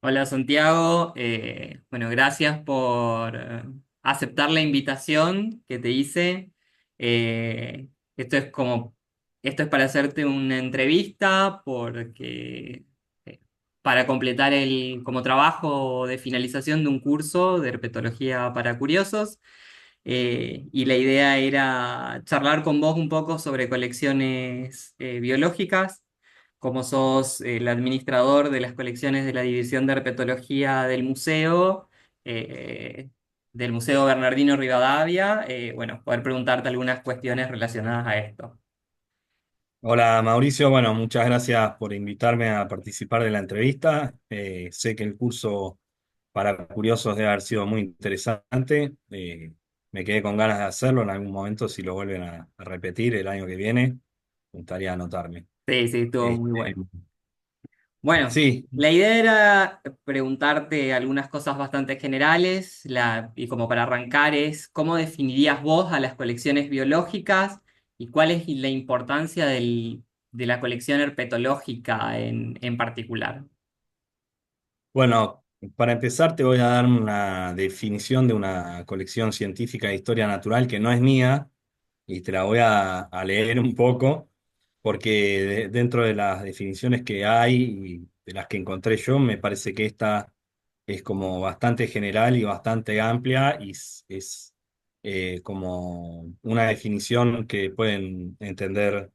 Hola Santiago, bueno, gracias por aceptar la invitación que te hice. Eh, esto es como, esto es para hacerte una entrevista porque para completar el como trabajo de finalización de un curso de herpetología para curiosos. Y la idea era charlar con vos un poco sobre colecciones biológicas, como sos el administrador de las colecciones de la División de Herpetología eh, del Museo Bernardino Rivadavia, bueno, poder preguntarte algunas cuestiones relacionadas a esto. Hola Mauricio, bueno, muchas gracias por invitarme a participar de la entrevista. Sé que el curso para curiosos debe haber sido muy interesante. Me quedé con ganas de hacerlo en algún momento, si lo vuelven a repetir el año que viene, me gustaría anotarme. Sí, sí, estuvo muy Este, bueno. Bueno, sí, la idea era preguntarte algunas cosas bastante generales, y como para arrancar es, ¿cómo definirías vos a las colecciones biológicas y cuál es la importancia de la colección herpetológica en particular? bueno, para empezar te voy a dar una definición de una colección científica de historia natural que no es mía y te la voy a leer un poco porque dentro de las definiciones que hay y de las que encontré yo, me parece que esta es como bastante general y bastante amplia y es como una definición que pueden entender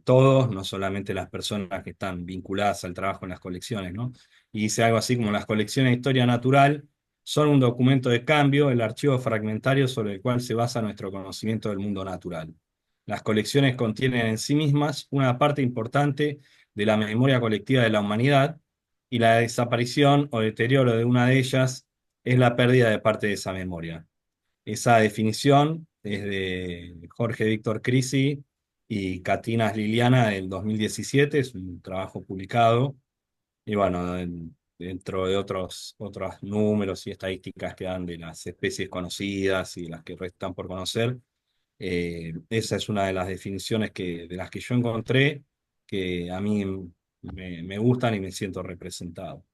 todos, no solamente las personas que están vinculadas al trabajo en las colecciones, ¿no? Y dice algo así como las colecciones de historia natural son un documento de cambio, el archivo fragmentario sobre el cual se basa nuestro conocimiento del mundo natural. Las colecciones contienen en sí mismas una parte importante de la memoria colectiva de la humanidad y la desaparición o deterioro de una de ellas es la pérdida de parte de esa memoria. Esa definición es de Jorge Víctor Crisi y Catinas Liliana del 2017, es un trabajo publicado y bueno, dentro de otros números y estadísticas que dan de las especies conocidas y las que restan por conocer, esa es una de las definiciones de las que yo encontré que a mí me gustan y me siento representado.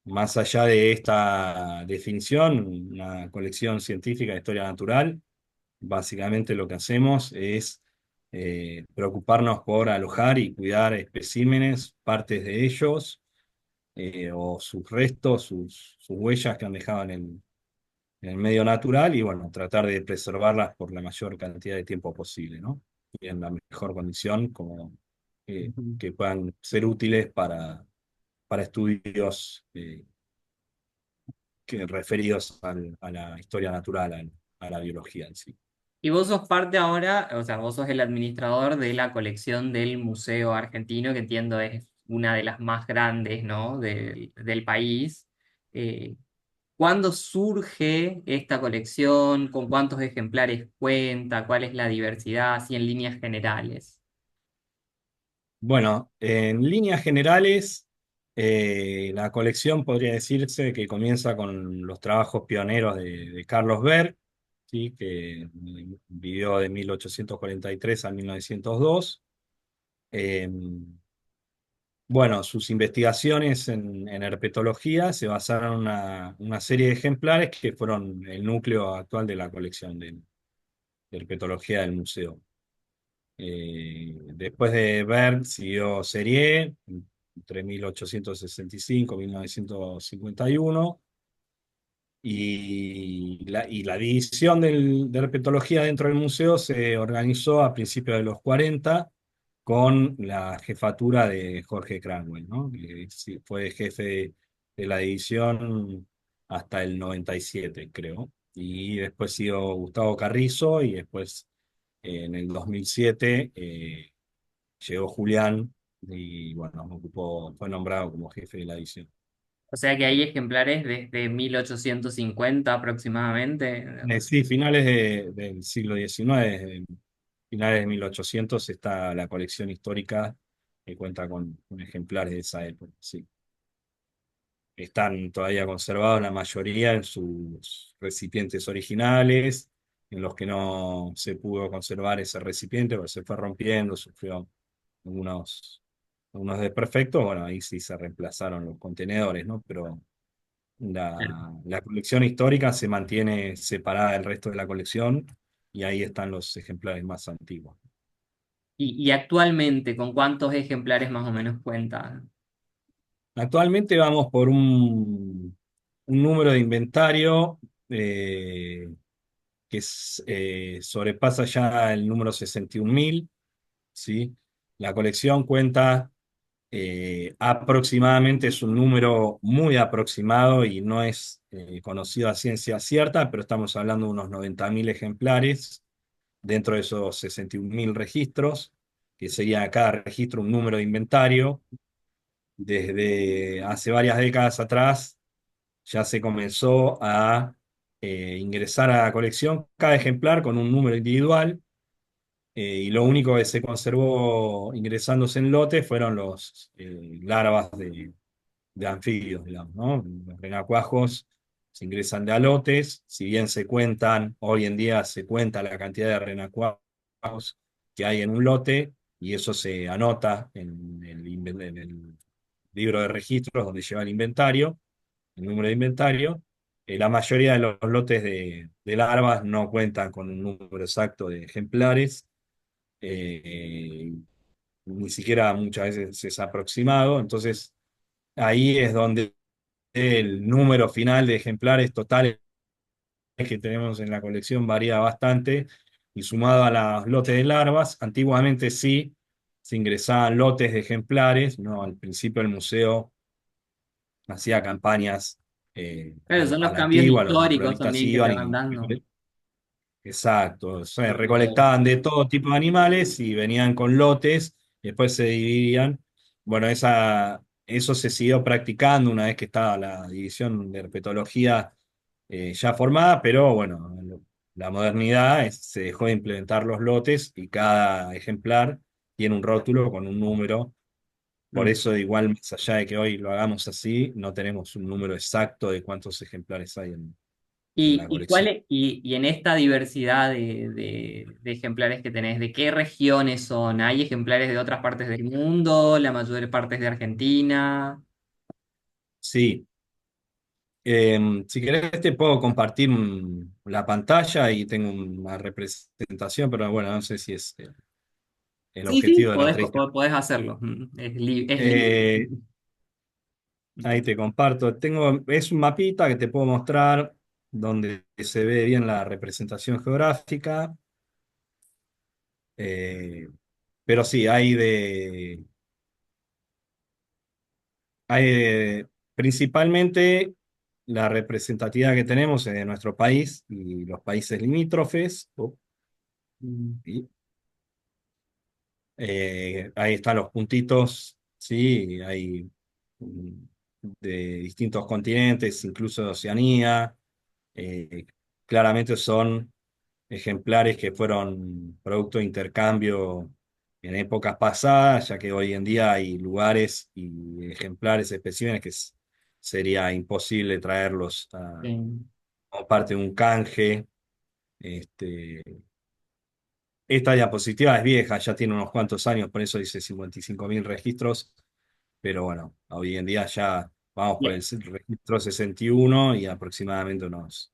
Más allá de esta definición, una colección científica de historia natural, básicamente lo que hacemos es preocuparnos por alojar y cuidar especímenes, partes de ellos o sus restos, sus huellas que han dejado en el medio natural y bueno, tratar de preservarlas por la mayor cantidad de tiempo posible, ¿no? Y en la mejor condición, como Ujú. que puedan ser útiles para estudios referidos a la historia natural, a la biología en sí. Y vos sos parte ahora, o sea, vos sos el administrador de la colección del Museo Argentino, que entiendo es una de las más grandes, ¿no? Del país. Eh, ¿Cuándo surge esta colección? ¿Con cuántos ejemplares cuenta? ¿Cuál es la diversidad? Así en líneas generales. Bueno, en líneas generales, la colección podría decirse que comienza con los trabajos pioneros de Carlos Berg, ¿sí? Que vivió de 1843 a 1902. Eh, bueno, sus investigaciones en herpetología se basaron en una serie de ejemplares que fueron el núcleo actual de la colección de herpetología del museo. Después de Berg siguió Serie entre 1865 y 1951 y la división de herpetología dentro del museo se organizó a principios de los 40 con la jefatura de Jorge Cranwell, ¿no? Que sí, fue jefe de la división hasta el 97, creo. Y después siguió Gustavo Carrizo y después en el 2007 llegó Julián y bueno, fue nombrado como jefe de la edición. O sea que hay ejemplares desde 1850 aproximadamente. Sí, finales del siglo XIX, desde finales de 1800 está la colección histórica que cuenta con ejemplares de esa época. Sí. Están todavía conservados la mayoría en sus recipientes originales, en los que no se pudo conservar ese recipiente porque se fue rompiendo, sufrió algunos. unos desperfectos, bueno, ahí sí se reemplazaron los contenedores, ¿no? Pero la colección histórica se mantiene separada del resto de la colección y ahí están los ejemplares más antiguos. Y actualmente, ¿con cuántos ejemplares más o menos cuenta? Actualmente vamos por un número de inventario que sobrepasa ya el número 61.000, ¿sí? La colección cuenta aproximadamente, es un número muy aproximado y no es conocido a ciencia cierta, pero estamos hablando de unos 90.000 ejemplares dentro de esos 61.000 registros, que sería cada registro un número de inventario. Desde hace varias décadas atrás ya se comenzó a ingresar a la colección cada ejemplar con un número individual, y lo único que se conservó ingresándose en lotes fueron los larvas de anfibios, digamos, ¿no? Los renacuajos se ingresan de a lotes, si bien se cuentan, hoy en día se cuenta la cantidad de renacuajos que hay en un lote, y eso se anota en el libro de registros donde lleva el inventario, el número de inventario. La mayoría de los lotes de larvas no cuentan con un número exacto de ejemplares, ni siquiera muchas veces es aproximado, entonces ahí es donde el número final de ejemplares totales que tenemos en la colección varía bastante, y sumado a los lotes de larvas, antiguamente sí se ingresaban lotes de ejemplares, ¿no? Al principio el museo hacía campañas Claro, son a los la cambios antigua, los históricos naturalistas también que te iban van y dando. exacto, se Porque, recolectaban de todo tipo de animales y venían con lotes, y después se dividían. Bueno, eso se siguió practicando una vez que estaba la división de herpetología ya formada, pero bueno, la modernidad se dejó de implementar los lotes y cada ejemplar tiene un rótulo con un número. Por mm. eso, igual, más allá de que hoy lo hagamos así, no tenemos un número exacto de cuántos ejemplares hay en la colección. Y en esta diversidad de ejemplares que tenés, ¿de qué regiones son? ¿Hay ejemplares de otras partes del mundo? ¿La mayor parte es de Argentina? Sí. Si querés te puedo compartir la pantalla y tengo una representación, pero bueno, no sé si es el Sí, sí, objetivo de la entrevista. podés hacerlo. Es libre. Eh, Ahí te comparto. Es un mapita que te puedo mostrar donde se ve bien la representación geográfica. eh, pero sí, principalmente la representatividad que tenemos es de nuestro país y los países limítrofes. Mm, Y ahí están los puntitos, sí, hay mm, de distintos continentes, incluso de Oceanía. Eh, Claramente son ejemplares que fueron producto de intercambio en épocas pasadas, ya que hoy en día hay lugares y ejemplares, especímenes sería imposible traerlos sí. como parte de un canje. Este, Esta diapositiva es vieja, ya tiene unos cuantos años, por eso dice 55.000 registros, pero bueno, hoy en día ya vamos por el registro 61 y aproximadamente unos...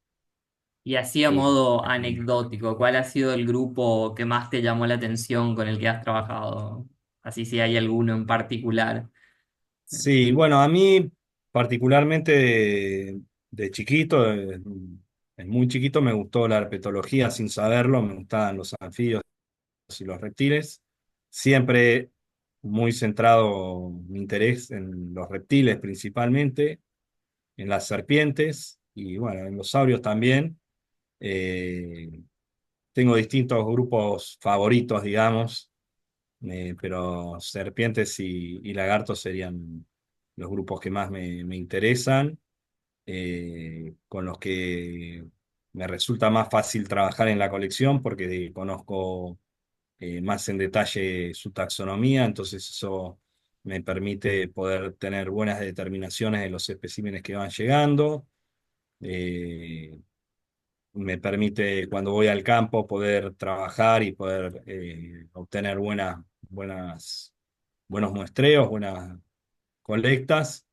Y así a eh, modo anecdótico, ¿cuál ha sido el grupo que más te llamó la atención con el que has trabajado? Así si hay alguno en particular. sí, bueno, a mí particularmente de chiquito, de muy chiquito, me gustó la herpetología sin saberlo, me gustaban los anfibios y los reptiles. Siempre muy centrado mi interés en los reptiles principalmente, en las serpientes y bueno, en los saurios también. Eh, Tengo distintos grupos favoritos, digamos, pero serpientes y lagartos serían los grupos que más me interesan, con los que me resulta más fácil trabajar en la colección porque conozco más en detalle su taxonomía, entonces eso me permite poder tener buenas determinaciones de los especímenes que van llegando. Eh, Me permite, cuando voy al campo, poder trabajar y poder obtener buenas buenos muestreos, buenas colectas,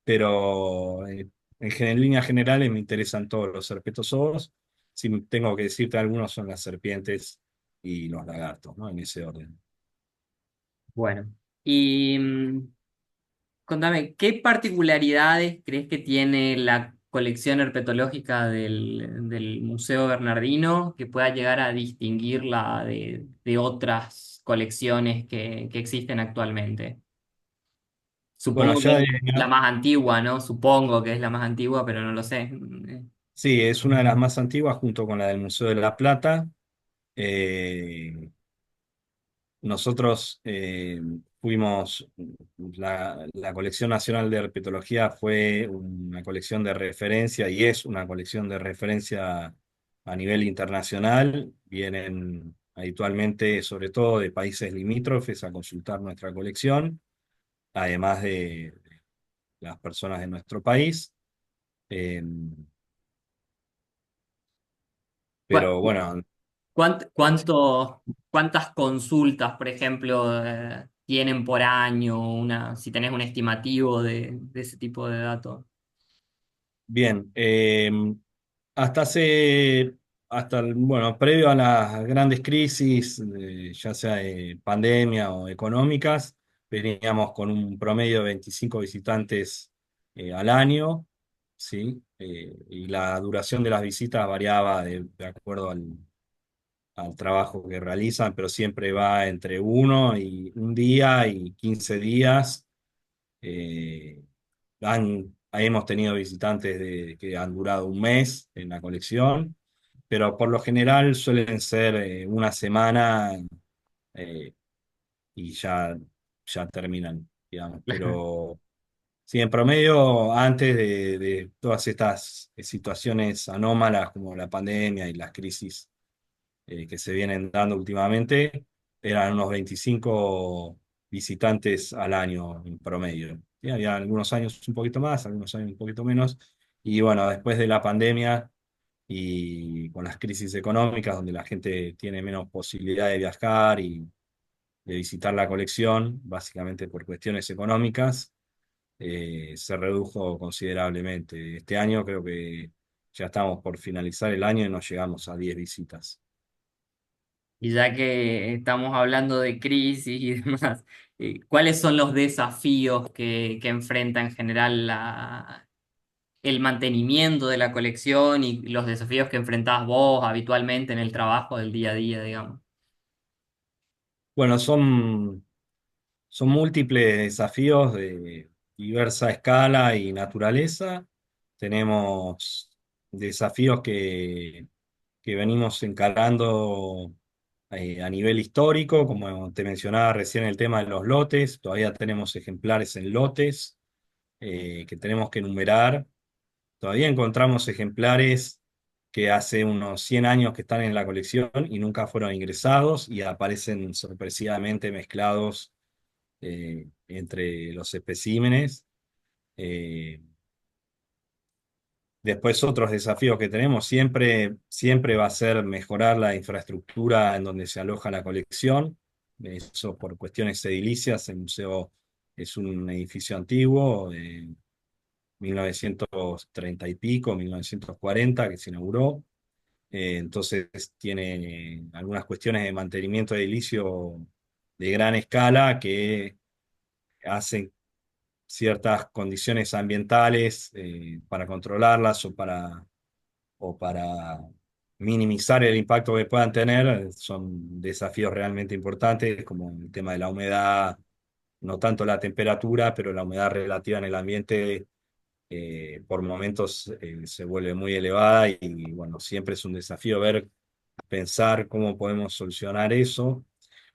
pero en líneas generales me interesan todos los herpetozoos. Si tengo que decirte algunos son las serpientes y los lagartos, ¿no? En ese orden. Bueno, y contame, ¿qué particularidades crees que tiene la colección herpetológica del Museo Bernardino que pueda llegar a distinguirla de otras colecciones que existen actualmente? Bueno, Supongo que allá es la más antigua, ¿no? Supongo que es la más antigua, pero no lo sé. sí, es una de las más antiguas junto con la del Museo de la Plata. Eh, Nosotros fuimos, la Colección Nacional de Herpetología fue una colección de referencia y es una colección de referencia a nivel internacional. Vienen habitualmente, sobre todo de países limítrofes, a consultar nuestra colección, además de las personas de nuestro país. Eh, pero ¿Cu- bueno, ¿Cuántas consultas, por ejemplo, tienen por año? Si tenés un estimativo de ese tipo de datos. bien. Hasta hace, bueno, previo a las grandes crisis, ya sea de pandemia o económicas, veníamos con un promedio de 25 visitantes al año, ¿sí? Y la duración de las visitas variaba de acuerdo al trabajo que realizan, pero siempre va entre un día y 15 días. Eh, hemos tenido visitantes que han durado un mes en la colección, pero por lo general suelen ser una semana eh, y ya terminan, digamos. Pero sí, en promedio, antes de todas estas situaciones anómalas como la pandemia y las crisis que se vienen dando últimamente, eran unos 25 visitantes al año en promedio. ¿Sí? Había algunos años un poquito más, algunos años un poquito menos. Y bueno, después de la pandemia y con las crisis económicas, donde la gente tiene menos posibilidad de viajar y de visitar la colección, básicamente por cuestiones económicas, se redujo considerablemente. Este año creo que ya estamos por finalizar el año y no llegamos a 10 visitas. Y ya que estamos hablando de crisis y demás, ¿cuáles son los desafíos que enfrenta en general el mantenimiento de la colección y los desafíos que enfrentás vos habitualmente en el trabajo del día a día, digamos? Bueno, son múltiples desafíos de diversa escala y naturaleza. Tenemos desafíos que venimos encarando a nivel histórico, como te mencionaba recién el tema de los lotes. Todavía tenemos ejemplares en lotes que tenemos que enumerar. Todavía encontramos ejemplares que hace unos 100 años que están en la colección y nunca fueron ingresados y aparecen sorpresivamente mezclados entre los especímenes. Eh, Después otros desafíos que tenemos siempre va a ser mejorar la infraestructura en donde se aloja la colección. Eso por cuestiones edilicias. El museo es un edificio antiguo de 1930 y pico, 1940, que se inauguró. Entonces tiene algunas cuestiones de mantenimiento edilicio de gran escala que hacen ciertas condiciones ambientales para controlarlas o para minimizar el impacto que puedan tener. Son desafíos realmente importantes, como el tema de la humedad, no tanto la temperatura, pero la humedad relativa en el ambiente por momentos se vuelve muy elevada y bueno, siempre es un desafío pensar cómo podemos solucionar eso.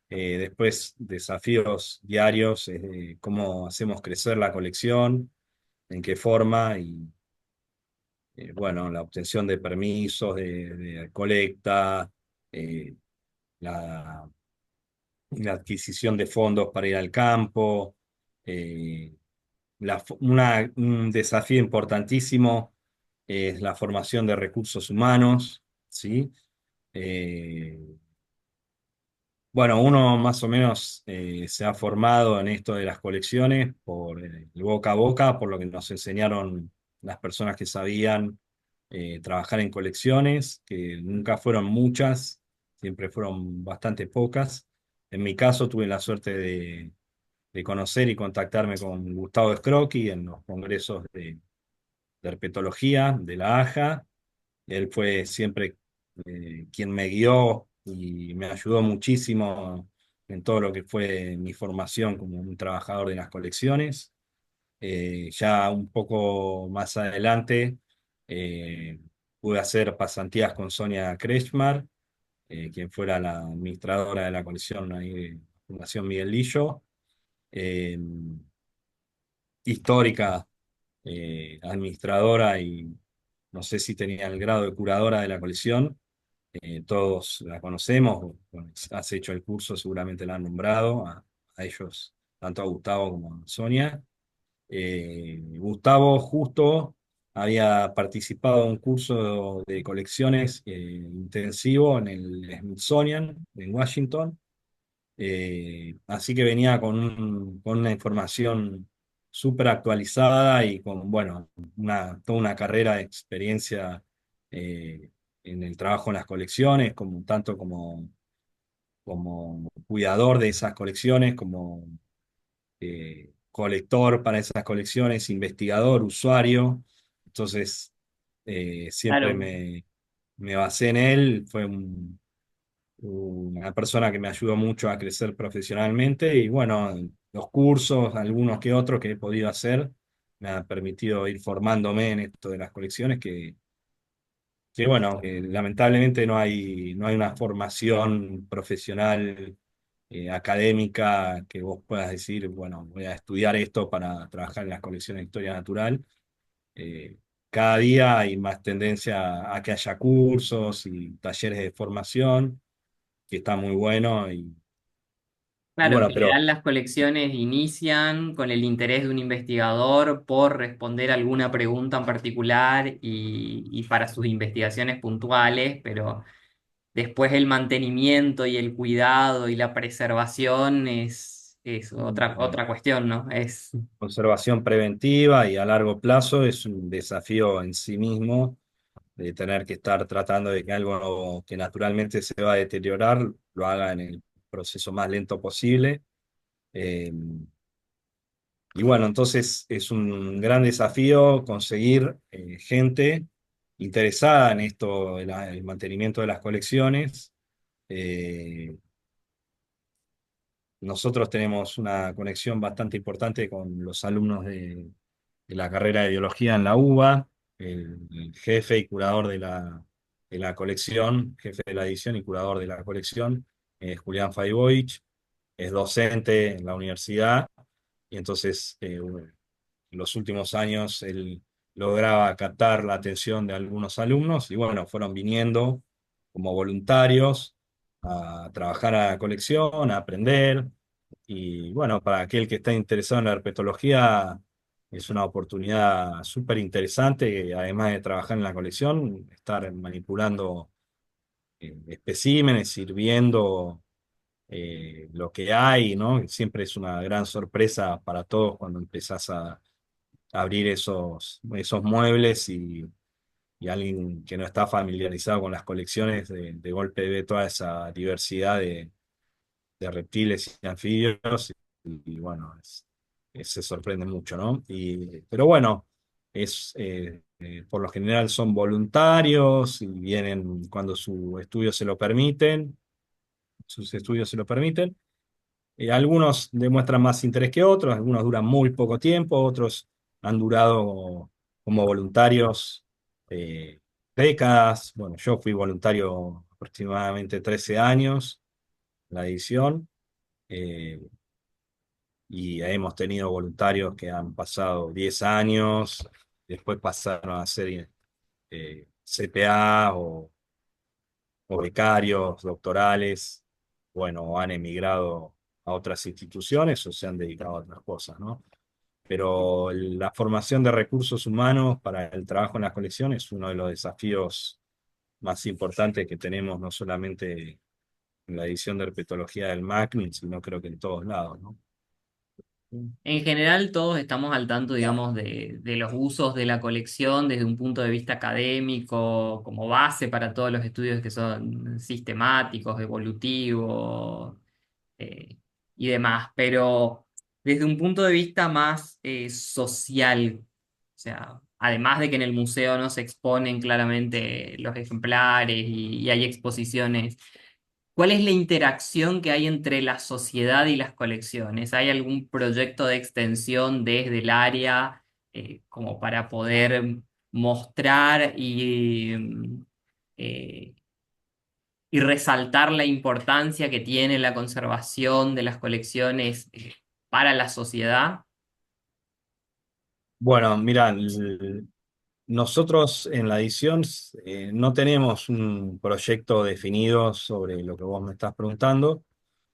Después, desafíos diarios, cómo hacemos crecer la colección, en qué forma y bueno, la obtención de permisos de colecta, eh, la, la adquisición de fondos para ir al campo. eh, un desafío importantísimo es la formación de recursos humanos, ¿sí? Eh, Bueno, uno más o menos se ha formado en esto de las colecciones por el boca a boca, por lo que nos enseñaron las personas que sabían trabajar en colecciones, que nunca fueron muchas, siempre fueron bastante pocas. En mi caso tuve la suerte de conocer y contactarme con Gustavo Scrocchi en los congresos de herpetología de la AJA. Él fue siempre quien me guió y me ayudó muchísimo en todo lo que fue mi formación como un trabajador de las colecciones. Ya un poco más adelante eh, pude hacer pasantías con Sonia Kretschmar, quien fuera la administradora de la colección ahí de Fundación Miguel Lillo, eh, histórica administradora y no sé si tenía el grado de curadora de la colección. Todos la conocemos, bueno, has hecho el curso, seguramente la han nombrado, a ellos, tanto a Gustavo como a Sonia. Gustavo justo había participado en un curso de colecciones intensivo en el Smithsonian en Washington, así que venía con una información súper actualizada y con, bueno, toda una carrera de experiencia en el trabajo en las colecciones, como, tanto como cuidador de esas colecciones, como colector para esas colecciones, investigador, usuario. Entonces, siempre Claro. me basé en él, fue una persona que me ayudó mucho a crecer profesionalmente y bueno, los cursos, algunos que otros que he podido hacer, me han permitido ir formándome en esto de las colecciones que bueno, lamentablemente no hay una formación profesional, académica, que vos puedas decir, bueno, voy a estudiar esto para trabajar en las colecciones de historia natural. Eh, Cada día hay más tendencia a que haya cursos y talleres de formación, que está muy bueno. Y Claro, en bueno, pero general las colecciones inician con el interés de un investigador por responder alguna pregunta en particular y para sus investigaciones puntuales, pero después el mantenimiento y el cuidado y la preservación es eh, otra cuestión, ¿no? conservación preventiva y a largo plazo es un desafío en sí mismo, de tener que estar tratando de que algo que naturalmente se va a deteriorar lo haga en el proceso más lento posible. Eh, y bueno, entonces es un gran desafío conseguir gente interesada en esto, el mantenimiento de las colecciones. Eh, Nosotros tenemos una conexión bastante importante con los alumnos de la carrera de biología en la UBA. El jefe y curador de la colección, jefe de la edición y curador de la colección, Julián Faibovich, es docente en la universidad y entonces en los últimos años él lograba captar la atención de algunos alumnos y bueno, fueron viniendo como voluntarios a trabajar a la colección, a aprender. Y bueno, para aquel que está interesado en la herpetología, es una oportunidad súper interesante, además de trabajar en la colección, estar manipulando especímenes, sirviendo lo que hay, ¿no? Siempre es una gran sorpresa para todos cuando empezás a abrir esos muebles y alguien que no está familiarizado con las colecciones, de golpe ve toda esa diversidad de reptiles y anfibios y bueno, se sorprende mucho, ¿no? Pero bueno, por lo general son voluntarios y vienen cuando sus estudios se lo permiten. Algunos demuestran más interés que otros, algunos duran muy poco tiempo, otros han durado como voluntarios décadas. Bueno, yo fui voluntario aproximadamente 13 años en la edición, eh, y hemos tenido voluntarios que han pasado 10 años, después pasaron a ser CPA o becarios, doctorales, bueno, han emigrado a otras instituciones o se han dedicado a otras cosas, ¿no? Pero la formación de recursos humanos para el trabajo en las colecciones es uno de los desafíos más importantes que tenemos, no solamente en la edición de herpetología del MACNIC, sino creo que en todos lados, ¿no? En general, todos estamos al tanto, digamos, de los usos de la colección desde un punto de vista académico, como base para todos los estudios que son sistemáticos, evolutivos, eh, y demás, pero desde un punto de vista más social, o sea, además de que en el museo no se exponen claramente los ejemplares y hay exposiciones. ¿Cuál es la interacción que hay entre la sociedad y las colecciones? ¿Hay algún proyecto de extensión desde el área como para poder mostrar eh, y resaltar la importancia que tiene la conservación de las colecciones para la sociedad? Bueno, mira, nosotros en la edición no tenemos un proyecto definido sobre lo que vos me estás preguntando.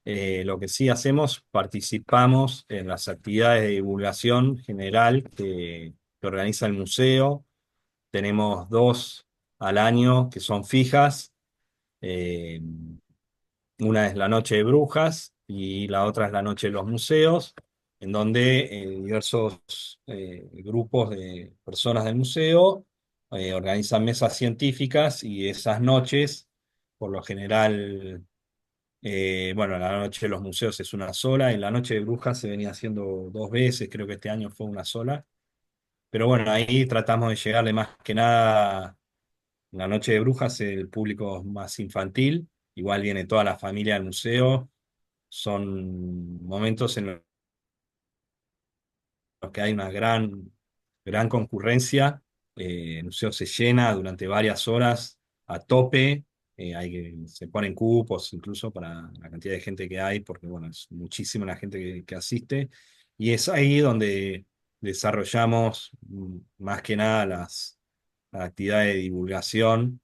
Lo que sí hacemos, participamos en las actividades de divulgación general que organiza el museo. Tenemos dos al año que son fijas. Eh, una es la Noche de Brujas y la otra es la Noche de los Museos, en donde diversos grupos de personas del museo organizan mesas científicas y esas noches, por lo general, bueno, la Noche de los Museos es una sola, y la Noche de Brujas se venía haciendo dos veces, creo que este año fue una sola, pero bueno, ahí tratamos de llegarle más que nada. La Noche de Brujas, el público más infantil, igual viene toda la familia al museo. Son momentos en los que hay una gran concurrencia. El museo se llena durante varias horas a tope. Se ponen cupos incluso para la cantidad de gente que hay, porque bueno, es muchísima la gente que asiste. Y es ahí donde desarrollamos más que nada las actividades de divulgación,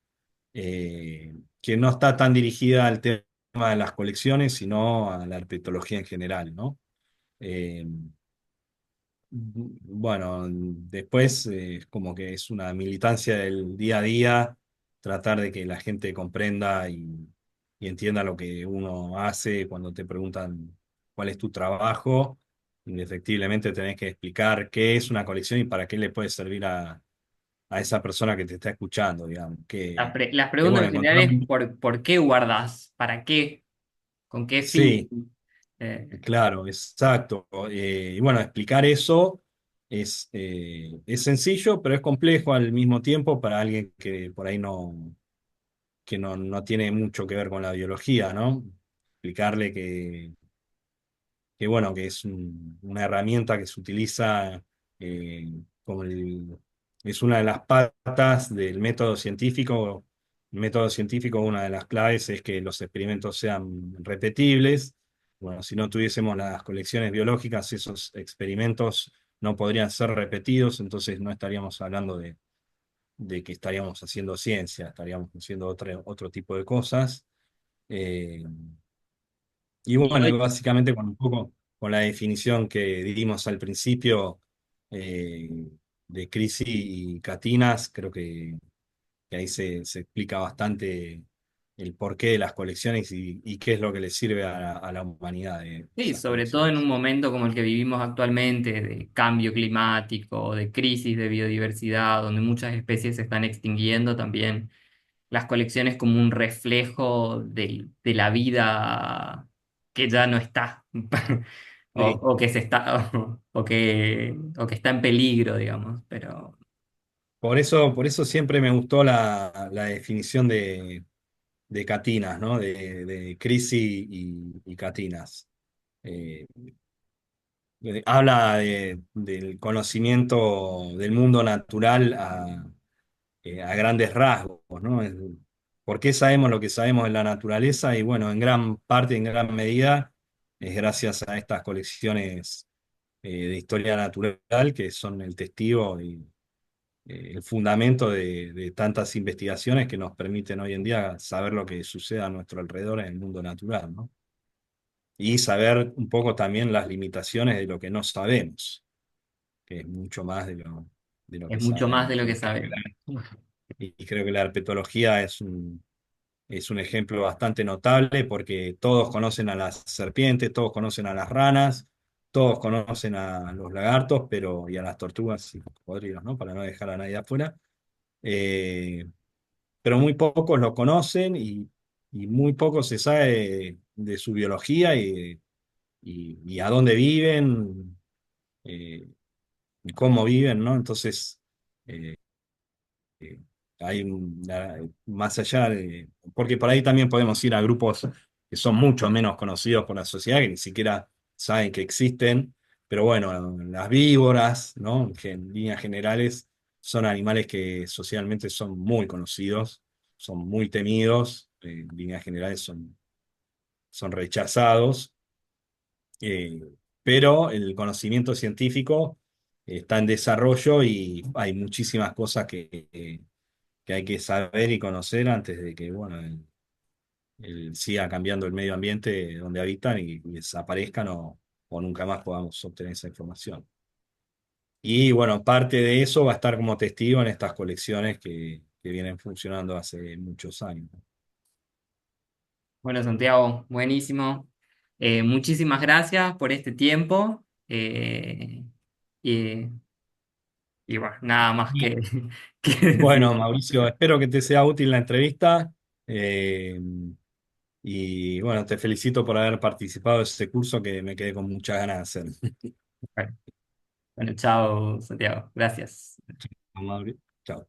que no está tan dirigida al tema de las colecciones, sino a la herpetología en general, ¿no? Eh, bueno, después como que es una militancia del día a día, tratar de que la gente comprenda y entienda lo que uno hace cuando te preguntan cuál es tu trabajo. Indefectiblemente tenés que explicar qué es una colección y para qué le puede servir a esa persona que te está escuchando, digamos. Las Que preguntas bueno, en general encontrar... es ¿por qué guardas? ¿Para qué? ¿Con qué fin? Sí, Eh, claro, exacto. Y bueno, explicar eso es sencillo, pero es complejo al mismo tiempo para alguien que por ahí no tiene mucho que ver con la biología, ¿no? Explicarle que bueno, que es una herramienta que se utiliza como es una de las patas del método científico. El método científico, una de las claves es que los experimentos sean repetibles. Bueno, si no tuviésemos las colecciones biológicas, esos experimentos no podrían ser repetidos, entonces no estaríamos hablando de que estaríamos haciendo ciencia, estaríamos haciendo otro tipo de cosas. Eh, y y bueno, y hoy, básicamente con un poco con la definición que dimos al principio eh, de crisis y catinas, creo que ahí se explica bastante el porqué de las colecciones y qué es lo que le sirve a la humanidad de sí, esas sobre todo en un colecciones. momento como el que vivimos actualmente, de cambio climático, de crisis de biodiversidad, donde muchas especies se están extinguiendo, también las colecciones como un reflejo de la vida que ya no está, Sí, o que se está, o que está en peligro, digamos, pero por eso siempre me gustó la definición de catinas, ¿no? De crisis y catinas. Eh, Habla del conocimiento del mundo natural a grandes rasgos, ¿no? ¿Por qué sabemos lo que sabemos de la naturaleza? Y bueno, en gran parte, en gran medida, es gracias a estas colecciones de historia natural que son el testigo y el fundamento de tantas investigaciones que nos permiten hoy en día saber lo que sucede a nuestro alrededor en el mundo natural, ¿no? Y saber un poco también las limitaciones de lo que no sabemos, que es mucho más de lo es que mucho más de sabemos. lo que sabemos. Y creo que la herpetología es un ejemplo bastante notable porque todos conocen a las serpientes, todos conocen a las ranas, todos conocen a los lagartos, pero y a las tortugas y cocodrilos, ¿no? Para no dejar a nadie afuera. Eh, pero muy pocos lo conocen y muy poco se sabe de su biología y a dónde viven, y cómo viven, ¿no? Entonces, eh, eh, más allá de, porque por ahí también podemos ir a grupos que son mucho menos conocidos por la sociedad, que ni siquiera saben que existen, pero bueno, las víboras, ¿no? Que en líneas generales son animales que socialmente son muy conocidos, son muy temidos, en líneas generales son rechazados, eh, pero el conocimiento científico está en desarrollo y hay muchísimas cosas que hay que saber y conocer antes de que, bueno, siga cambiando el medio ambiente donde habitan y desaparezcan o nunca más podamos obtener esa información. Y bueno, parte de eso va a estar como testigo en estas colecciones que vienen funcionando hace muchos años. Bueno, Santiago, buenísimo. Muchísimas gracias por este tiempo. Y, y bueno, nada más que, que Bueno, decir. Mauricio, espero que te sea útil la entrevista. eh, y bueno, te felicito por haber participado de ese curso que me quedé con muchas ganas de hacer. Bueno, chao, Santiago. Gracias. Mauri, chao.